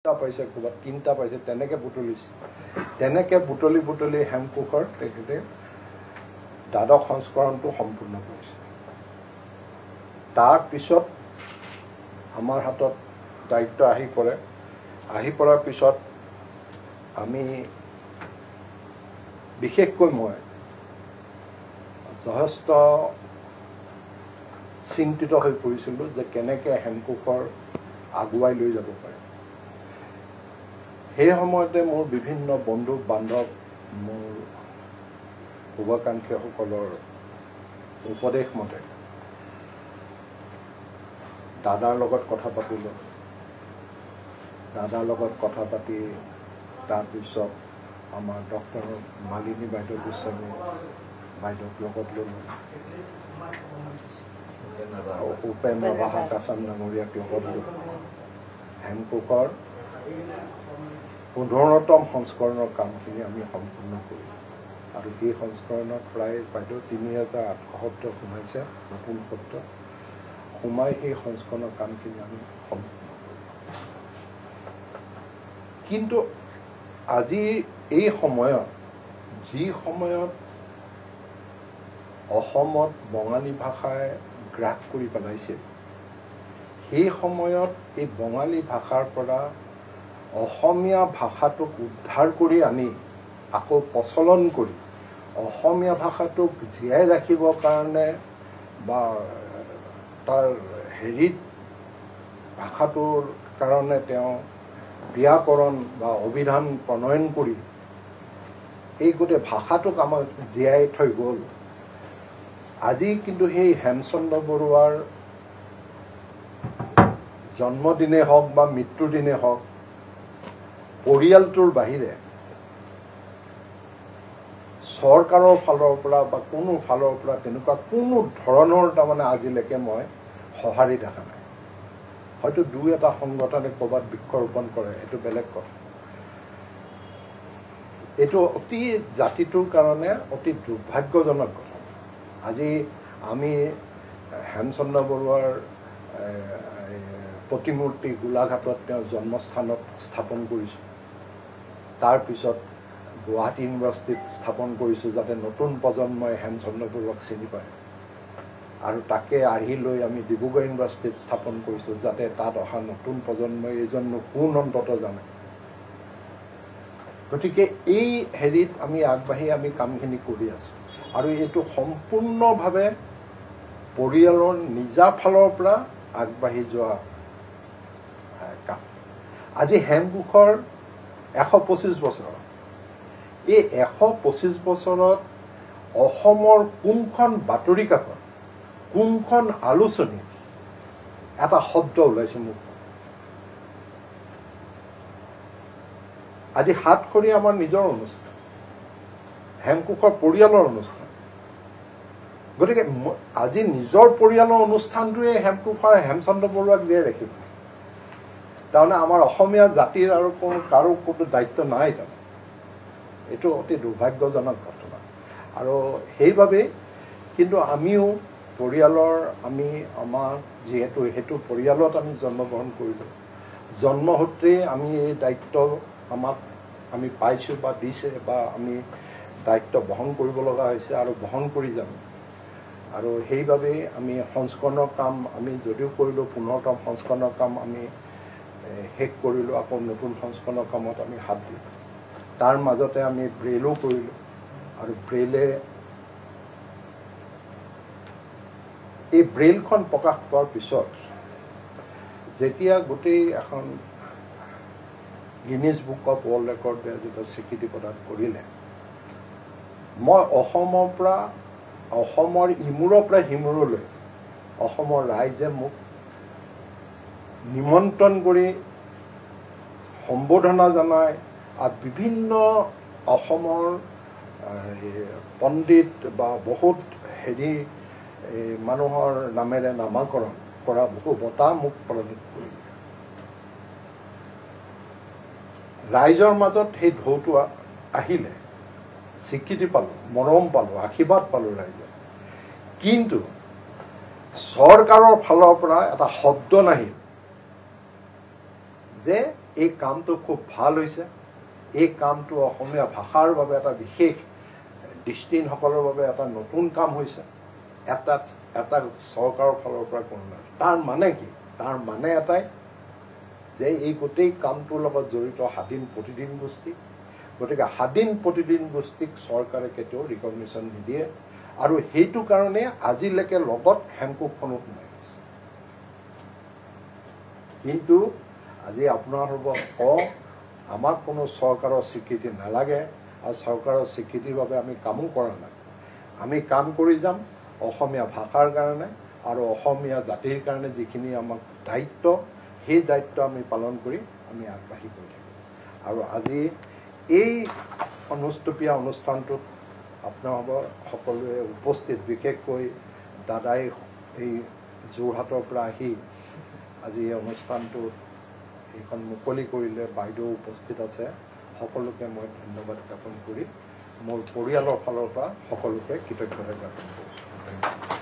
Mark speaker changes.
Speaker 1: পাইছে ক'ৰবাত 3টা পাইছে তেনেকৈ বুটলিছে তেনেকৈ বুটলি হেমকোষৰ তেখেতে দ্বাদশ সংস্কৰণটো সম্পূৰ্ণ কৰিছে তাৰ পিছত আমাৰ হাতত দায়িত্ব আহি পৰাৰ পিছত আমি বিশেষকৈ মই যথেষ্ট চিন্তিত হৈ পৰিছিলোঁ যে কেনেকৈ হেমকোষৰ আগুৱাই লৈ যাব পাৰে সেই সময়তে মোৰ বিভিন্ন বন্ধু বান্ধৱ মোৰ শুভাকাংক্ষীসকলৰ উপদেশ মতে দাদাৰ লগত কথা পাতিলোঁ দাদাৰ লগত কথা পাতি তাৰপিছত আমাৰ ডক্টৰ মালিনী বাইদেউ গোস্বামী বাইদেউক লগত ল'লোঁ উপেন্দ্ৰ বাহা কাছাম ডাঙৰীয়াক লগত ল'লোঁ হেমকোষৰ 15তম সংস্কৰণৰ কামখিনি আমি সম্পূৰ্ণ কৰিলোঁ আৰু এই সংস্কৰণত প্ৰায় বাইদেউ 3800 শব্দ সোমাইছে নতুন শব্দ সোমাই এই সংস্কৰণৰ কামখিনি আমি সম্পূৰ্ণ কৰিলোঁ কিন্তু আজি এই সময়ত যি সময়ত অসমত বঙালী ভাষাই গ্ৰাস কৰি পেলাইছে সেই সময়ত এই বঙালী ভাষাৰ পৰা অসমীয়া ভাষাটোক উদ্ধাৰ কৰি আনি আকৌ প্ৰচলন কৰি অসমীয়া ভাষাটোক জীয়াই ৰাখিবৰ কাৰণে বা তাৰ ভাষাটোৰ কাৰণে তেওঁ ব্যাকৰণ বা অভিধান প্ৰণয়ন কৰি এই গোটেই ভাষাটোক আমাক জীয়াই থৈ গ'ল আজি কিন্তু সেই হেমচন্দ্ৰ বৰুৱাৰ জন্মদিনে হওক বা মৃত্যুৰ দিনে হওক পৰিয়ালটোৰ বাহিৰে চৰকাৰৰ ফালৰ পৰা বা কোনো ফালৰ পৰা তেনেকুৱা কোনো ধৰণৰ তাৰমানে আজিলৈকে মই সঁহাৰি দেখা নাই হয়তো দুই এটা সংগঠনে ক'ৰবাত বৃক্ষৰোপণ কৰে এইটো বেলেগ কথা এইটো অতি জাতিটোৰ কাৰণে অতি দুৰ্ভাগ্যজনক কথা আজি আমি হেমচন্দ্ৰ বৰুৱাৰ প্ৰতিমূৰ্তি গোলাঘাটত তেওঁ জন্মস্থানত স্থাপন কৰিছোঁ তাৰপিছত গুৱাহাটী ইউনিভাৰ্চিটিত স্থাপন কৰিছোঁ যাতে নতুন প্ৰজন্মই হেমচন্দ্ৰ বৰুৱাক চিনি পায় আৰু তাকে আৰ্হি লৈ আমি ডিব্ৰুগড় ইউনিভাৰ্চিটিত স্থাপন কৰিছোঁ যাতে তাত অহা নতুন প্ৰজন্মই এইজন কোন অন্তত জানে গতিকে এই হেৰিত আমি আগবাঢ়ি আমি কামখিনি কৰি আছোঁ আৰু এইটো সম্পূৰ্ণভাৱে পৰিয়ালৰ নিজা ফালৰ পৰা আগবাঢ়ি যোৱা কাম আজি হেমকোষৰ 125 বছৰ এই 125 বছৰত অসমৰ কোনখন বাতৰি কাকত কোনখন আলোচনী এটা শব্দ ওলাইছে মোক আজি হাতখৰি আমাৰ নিজৰ অনুষ্ঠান হেমকোষৰ পৰিয়ালৰ অনুষ্ঠান গতিকে আজি নিজৰ পৰিয়ালৰ অনুষ্ঠানটোৱে হেমকোষৰ হেমচন্দ্ৰ বৰুৱাক দিয়ে ৰাখিব তাৰমানে আমাৰ অসমীয়া জাতিৰ আৰু কাৰো কোনো দায়িত্ব নাই তাৰমানে এইটো অতি দুৰ্ভাগ্যজনক ঘটনা আৰু সেইবাবেই কিন্তু আমিও পৰিয়ালৰ আমাৰ যিহেতু সেইটো পৰিয়ালত আমি জন্মগ্ৰহণ কৰিলোঁ জন্মসূত্ৰে আমি এই দায়িত্ব আমি পাইছোঁ বা দিছে বা আমি দায়িত্ব বহন কৰিব লগা হৈছে আৰু বহন কৰি যাম আৰু সেইবাবেই আমি সংস্কৰণৰ কাম আমি যদিও কৰিলোঁ 15তম সংস্কৰণৰ কাম আমি শেষ কৰিলোঁ আকৌ নতুন সংস্কৰণৰ কামত আমি হাত দিলোঁ তাৰ মাজতে আমি ব্ৰেইলো কৰিলোঁ আৰু এই ব্ৰেইলখন প্ৰকাশ পোৱাৰ পিছত যেতিয়া গোটেই এখন গিনিজ বুক অফ ৱৰ্ল্ড ৰেকৰ্ডে যেতিয়া স্বীকৃতি প্ৰদান কৰিলে মই অসমৰ ইমূৰৰ পৰা সিমূৰলৈ অসমৰ ৰাইজে মোক নিমন্ত্ৰণ কৰি সম্বোধনা জনাই আৰু বিভিন্ন অসমৰ পণ্ডিত বা বহুত মানুহৰ নামেৰে নামাকৰণ কৰা বহু বঁটা মোক প্ৰদান কৰিলে ৰাইজৰ মাজত সেই ঢৌটো আহিলে স্বীকৃতি পালোঁ মৰম পালোঁ আশীৰ্বাদ পালোঁ ৰাইজে কিন্তু চৰকাৰৰ ফালৰ পৰা এটা শব্দ নাহিল যে এই কামটো খুব ভাল হৈছে। এই কামটো অসমীয়া ভাষাৰ বাবে এটা বিশেষ দৃষ্টিহীনসকলৰ বাবে এটা নতুন কাম হৈছে। এটা চৰকাৰৰ ফালৰ পৰা কোনো নাই। তাৰ মানে কি? তাৰ মানে এটাই যে এই গোটেই কামটোৰ লগত জড়িত স্বাধীন প্ৰতিদিন গোষ্ঠী। গতিকে স্বাধীন প্ৰতিদিন গোষ্ঠীক চৰকাৰে কেতিয়াও ৰিকগনিশ্যন নিদিয়ে আৰু সেইটো কাৰণে আজিলৈকে লগত হেমকোষখনো সোমাই গৈছে। কিন্তু আজি আপোনালোকক কওঁ, আমাক কোনো চৰকাৰৰ স্বীকৃতি নালাগে আৰু চৰকাৰৰ স্বীকৃতিৰ বাবে আমি কামো কৰা নাই। আমি কাম কৰি যাম অসমীয়া ভাষাৰ কাৰণে আৰু অসমীয়া জাতিৰ কাৰণে যিখিনি আমাক দায়িত্ব, সেই দায়িত্ব আমি পালন কৰি আমি আগবাঢ়ি গৈ থাকিম। আৰু আজি এই অনুষ্টুপীয়া অনুষ্ঠানটোত আপোনালোকৰ সকলোৱে উপস্থিত, বিশেষকৈ দাদাই এই যোৰহাটৰ পৰা আহি আজি এই অনুষ্ঠানটোত এইখন মুকলি কৰিলে, বাইদেউ উপস্থিত আছে, সকলোকে মই ধন্যবাদ জ্ঞাপন কৰি মোৰ পৰিয়ালৰ ফালৰ পৰা সকলোকে কৃতজ্ঞতা জ্ঞাপন কৰিছোঁ।